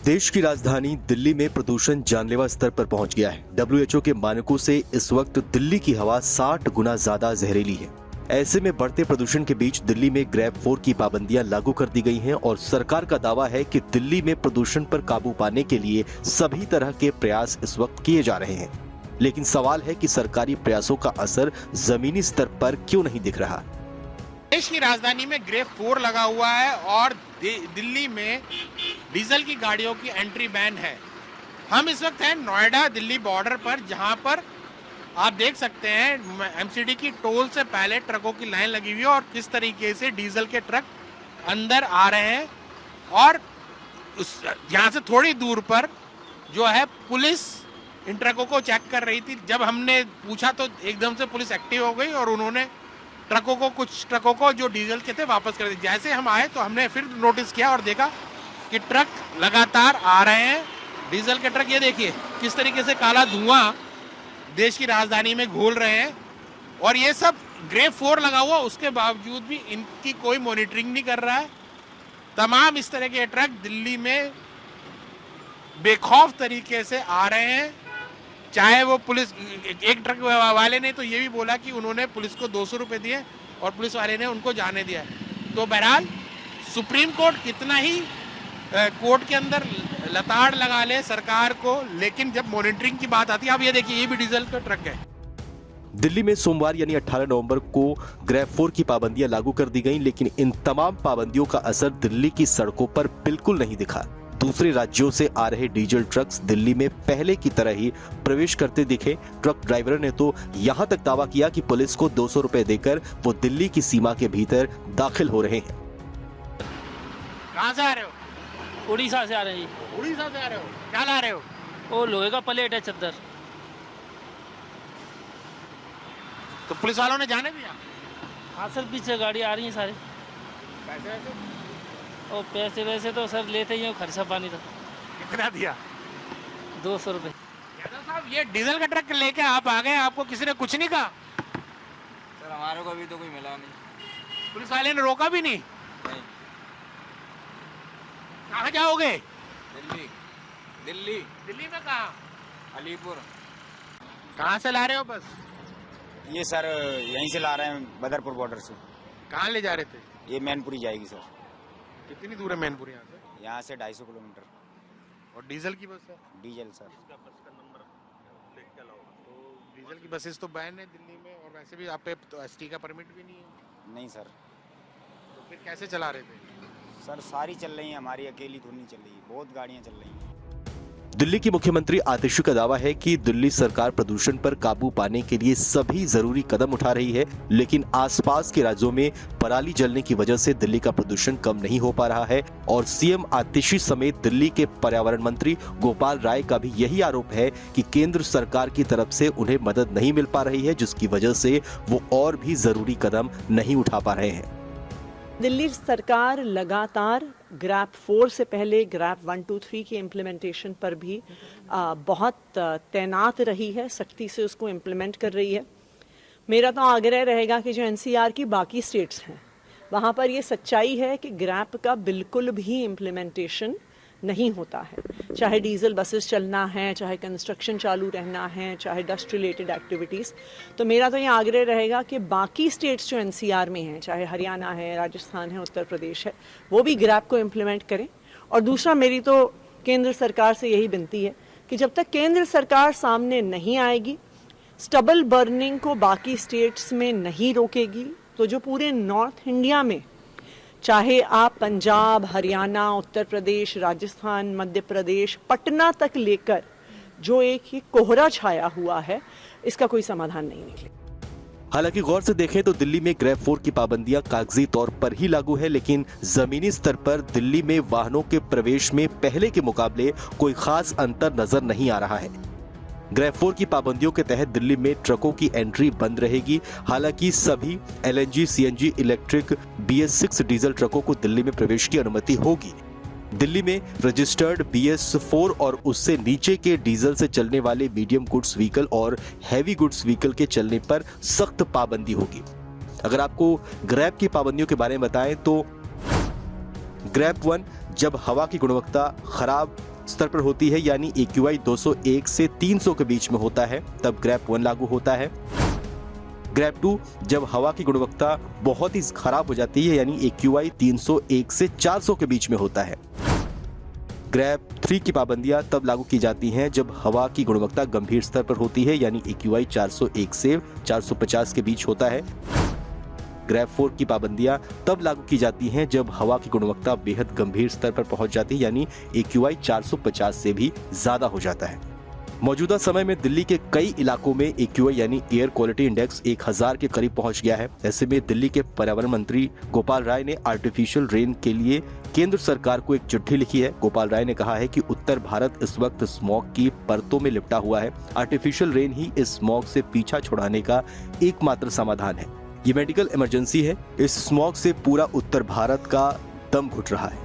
देश की राजधानी दिल्ली में प्रदूषण जानलेवा स्तर पर पहुंच गया है। WHO के मानकों से इस वक्त दिल्ली की हवा 60 गुना ज्यादा जहरीली है। ऐसे में बढ़ते प्रदूषण के बीच दिल्ली में ग्रैब 4 की पाबंदियां लागू कर दी गई हैं और सरकार का दावा है कि दिल्ली में प्रदूषण पर काबू पाने के लिए सभी तरह के प्रयास इस वक्त किए जा रहे हैं। लेकिन सवाल है कि सरकारी प्रयासों का असर जमीनी स्तर पर क्यों नहीं दिख रहा। देश की राजधानी में ग्रेड 4 लगा हुआ है और दिल्ली में डीजल की गाड़ियों की एंट्री बैन है। हम इस वक्त हैं नोएडा दिल्ली बॉर्डर पर, जहां पर आप देख सकते हैं एमसीडी की टोल से पहले ट्रकों की लाइन लगी हुई है और किस तरीके से डीजल के ट्रक अंदर आ रहे हैं। और यहाँ से थोड़ी दूर पर जो है पुलिस इन ट्रकों को चेक कर रही थी। जब हमने पूछा तो एकदम से पुलिस एक्टिव हो गई और उन्होंने कुछ ट्रकों को जो डीजल के थे वापस कर दिए। जैसे हम आए तो हमने फिर नोटिस किया और देखा कि ट्रक लगातार आ रहे हैं, डीजल के ट्रक। ये देखिए किस तरीके से काला धुआं देश की राजधानी में घोल रहे हैं और ये सब ग्रेड 4 लगा हुआ, उसके बावजूद भी इनकी कोई मॉनिटरिंग नहीं कर रहा है। तमाम इस तरह के ट्रक दिल्ली में बेखौफ तरीके से आ रहे हैं। चाहे वो पुलिस, एक ट्रक वाले ने तो ये भी बोला कि उन्होंने पुलिस को 200 रुपए दिए और पुलिस वाले ने उनको जाने दिया। तो बहरहाल सुप्रीम कोर्ट कितना ही कोर्ट के अंदर लताड़ लगा ले सरकार को, लेकिन जब मॉनिटरिंग की बात आती है, अब ये देखिए ये भी डीजल का ट्रक है। दिल्ली में सोमवार यानी 18 नवंबर को ग्रैब 4 की पाबंदियां लागू कर दी गईं, लेकिन इन तमाम पाबंदियों का असर दिल्ली की सड़कों पर बिल्कुल नहीं दिखा। दूसरे राज्यों से आ रहे डीजल ट्रक्स दिल्ली में पहले की तरह ही प्रवेश करते दिखे। ट्रक ड्राइवर ने तो यहां तक दावा किया कि पुलिस को 200 रुपए देकर वो दिल्ली की सीमा के भीतर दाखिल हो रहे हैं। कहां से आ रहे हो? उड़ीसा से आ रहे हैं जी। उड़ीसा से आ रहे हो? क्या ला रहे हो? वो लोहे का प्लेट है, चद्दर। तो पुलिस वालों ने जाने दिया? हाँ सर, पीछे गाड़ी आ रही है सारी। पैसे वैसे? और पैसे वैसे तो सर लेते ही हो, खर्चा पानी तो। कितना दिया? 200 रुपये। यादव साहब, ये डीजल का ट्रक लेके आप आ गए, आपको किसी ने कुछ नहीं कहा? सर हमारे को अभी तो कोई मिला नहीं। पुलिस वाले ने रोका भी नहीं? नहीं। कहाँ जाओगे? दिल्ली। दिल्ली। दिल्ली में कहाँ? अलीपुर। कहाँ से ला रहे हो बस? ये सर यहीं से ला रहे हैं, बदरपुर बॉर्डर से। कहाँ ले जा रहे थे? ये मैनपुरी जाएगी सर। कितनी दूर है मैनपुर यहाँ से? यहाँ से 250 किलोमीटर। और डीजल की बस है? Diesel sir. तो डीजल की बसेस तो बैन है दिल्ली में, और वैसे भी आप पे तो एसटी का परमिट भी नहीं है। नहीं सर। तो फिर कैसे चला रहे थे? सर सारी चल रही हैं, हमारी अकेली थोड़ी नहीं चल रही, बहुत गाड़ियाँ चल रही हैं। दिल्ली की मुख्यमंत्री आतिशी का दावा है कि दिल्ली सरकार प्रदूषण पर काबू पाने के लिए सभी जरूरी कदम उठा रही है, लेकिन आसपास के राज्यों में पराली जलने की वजह से दिल्ली का प्रदूषण कम नहीं हो पा रहा है। और सीएम आतिशी समेत दिल्ली के पर्यावरण मंत्री गोपाल राय का भी यही आरोप है कि केंद्र सरकार की तरफ से उन्हें मदद नहीं मिल पा रही है, जिसकी वजह से वो और भी जरूरी कदम नहीं उठा पा रहे हैं। दिल्ली सरकार लगातार ग्रैब 4 से पहले ग्रैब 1, 2, 3 के इम्प्लीमेंटेशन पर भी बहुत तैनात रही है, सख्ती से उसको इम्प्लीमेंट कर रही है। मेरा तो आग्रह रहेगा कि जो एनसीआर की बाकी स्टेट्स हैं वहाँ पर ये सच्चाई है कि ग्रैब का बिल्कुल भी इम्प्लीमेंटेशन नहीं होता है। चाहे डीजल बसेस चलना है, चाहे कंस्ट्रक्शन चालू रहना है, चाहे डस्ट रिलेटेड एक्टिविटीज़। तो मेरा तो ये आग्रह रहेगा कि बाकी स्टेट्स जो एनसीआर में हैं, चाहे हरियाणा है, राजस्थान है, उत्तर प्रदेश है, वो भी ग्रैब को इम्प्लीमेंट करें। और दूसरा, मेरी तो केंद्र सरकार से यही विनती है कि जब तक केंद्र सरकार सामने नहीं आएगी, स्टबल बर्निंग को बाकी स्टेट्स में नहीं रोकेगी, तो जो पूरे नॉर्थ इंडिया में, चाहे आप पंजाब, हरियाणा, उत्तर प्रदेश, राजस्थान, मध्य प्रदेश, पटना तक लेकर जो एक ये कोहरा छाया हुआ है, इसका कोई समाधान नहीं निकलेगा। हालांकि गौर से देखें तो दिल्ली में ग्रैब 4 की पाबंदियां कागजी तौर पर ही लागू है, लेकिन जमीनी स्तर पर दिल्ली में वाहनों के प्रवेश में पहले के मुकाबले कोई खास अंतर नजर नहीं आ रहा है। ग्रैब 4 की पाबंदियों के तहत दिल्ली में ट्रकों की एंट्री बंद रहेगी। हालांकि सभी LNG, CNG, electric BS6 diesel ट्रकों को दिल्ली में प्रवेश की अनुमति होगी। दिल्ली में रजिस्टर्ड BS4 और उससे नीचे के डीजल से चलने वाले मीडियम गुड्स व्हीकल और हैवी गुड्स व्हीकल के चलने पर सख्त पाबंदी होगी। अगर आपको ग्रैब की पाबंदियों के बारे में बताएं तो ग्रैब 1 जब हवा की गुणवत्ता खराब स्तर पर होती है यानी AQI 201 से 300 के बीच में होता है तब ग्रेप 1 लागू होता है। ग्रेप 2 जब हवा की गुणवत्ता बहुत ही खराब हो जाती है यानी AQI 301 से 400 के बीच में होता है। ग्रेप 3 की पाबंदियां तब लागू की जाती हैं जब हवा की गुणवत्ता गंभीर स्तर पर होती है यानी AQI 401 से 450 के बीच होता है। ग्रेप 4 की पाबंदियां तब लागू की जाती हैं जब हवा की गुणवत्ता बेहद गंभीर स्तर पर पहुंच जाती है यानी AQI 450 से भी ज्यादा हो जाता है। मौजूदा समय में दिल्ली के कई इलाकों में AQI यानी एयर क्वालिटी इंडेक्स 1000 के करीब पहुंच गया है। ऐसे में दिल्ली के पर्यावरण मंत्री गोपाल राय ने आर्टिफिशियल रेन के लिए केंद्र सरकार को एक चिट्ठी लिखी है। गोपाल राय ने कहा है कि उत्तर भारत इस वक्त स्मॉग की परतों में लिपटा हुआ है। आर्टिफिशियल रेन ही इस स्मॉग से पीछा छुड़ाने का एकमात्र समाधान है। ये मेडिकल इमरजेंसी है। इस स्मॉग से पूरा उत्तर भारत का दम घुट रहा है।